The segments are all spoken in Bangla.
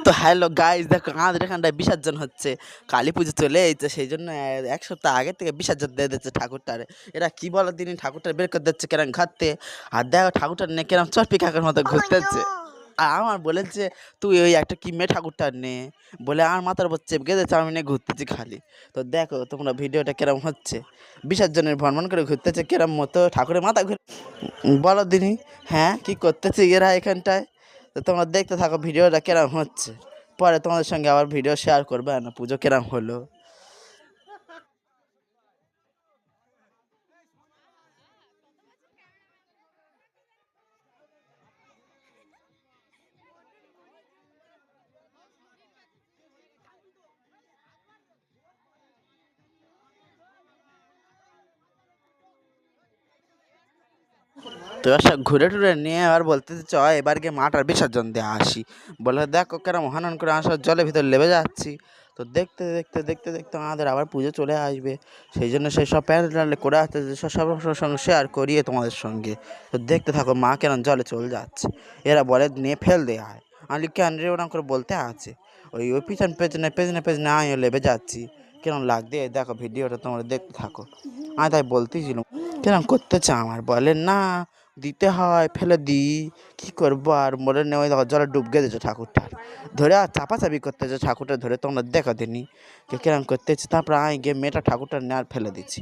তো হ্যালো গাইস, দেখো আমাদের এখানটায় বিসর্জন হচ্ছে। কালী পুজো চলে এসেছে, সেই জন্য এক সপ্তাহ আগে থেকে বিসর্জন দিয়ে দিচ্ছে ঠাকুরটারে। এরা কি বলো দিনই ঠাকুরটা বের করে দিচ্ছে কেরম ঘাটতে। আর দেখো ঠাকুরটা নিয়ে কেরম চর্পি কাকার মতো ঘুরতেছে। আর আমার বলেছে তুই ওই একটা কি মেয়ে ঠাকুরটা নে, বলে আমার মাথার উপর চেপে গেছে, আমি নিয়ে ঘুরতেছি খালি। তো দেখো তোমরা ভিডিওটা কেরম হচ্ছে, বিসর্জনের ভ্রমণ করে ঘুরতেছে কেরম মতো ঠাকুরের মাথা ঘুরে। বলো দিনই, হ্যাঁ কি করতেছে এরা এখানটায়। তো তোমরা দেখতে থাকো ভিডিওটা কেরম হচ্ছে, পরে তোমাদের সঙ্গে আবার ভিডিও শেয়ার করবে না পুজো কেরম হলো। তো এবার সব ঘুরে টুরে নিয়ে আবার বলতেছে চ এবার গিয়ে মাটার বিসর্জন দিয়ে আসি। বলে দেখো কেরম হনন করে আসার জলের ভিতর লেবে যাচ্ছি। তো দেখতে দেখতে দেখতে দেখতে আমাদের আবার পুজো চলে আসবে, সেই জন্য সেই সব প্যান্ডেল করে আসতে সবার সঙ্গে শেয়ার করিয়ে তোমাদের সঙ্গে। তো দেখতে থাকো মা কেন জলে চলে যাচ্ছে। এরা বলে নিয়ে ফেল দেয়া হয়, আমি কেন রে ওরকম করে বলতে আছে। ওই ওই পিছন পেছনে পেছনে পেছনে আমিও লেবে যাচ্ছি। কেরম লাগবে দেখো ভিডিওটা তোমরা দেখতে থাকো। আমি তাই বলতেছিলাম কেরম করতে চা আমার বলে না দিতে হয়, ফেলে দিই কী করবো। আর মরে নেওয়া দেখো জলে ডুব গেছে ঠাকুরটার ধরে, আর চাপাচাপি করতেছে ঠাকুরটা ধরে, তোমরা দেখো দিনি কে কিরম করতেছে। তারপর আমি গিয়ে মেয়েটা ঠাকুরটা নিয়ে আর ফেলে দিচ্ছি,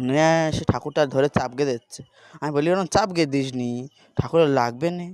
নিয়ে সে ঠাকুরটা ধরে চাপ গে দিচ্ছে। আমি বলি ওরকম চাপ গে দিস নি, ঠাকুরের লাগবে না।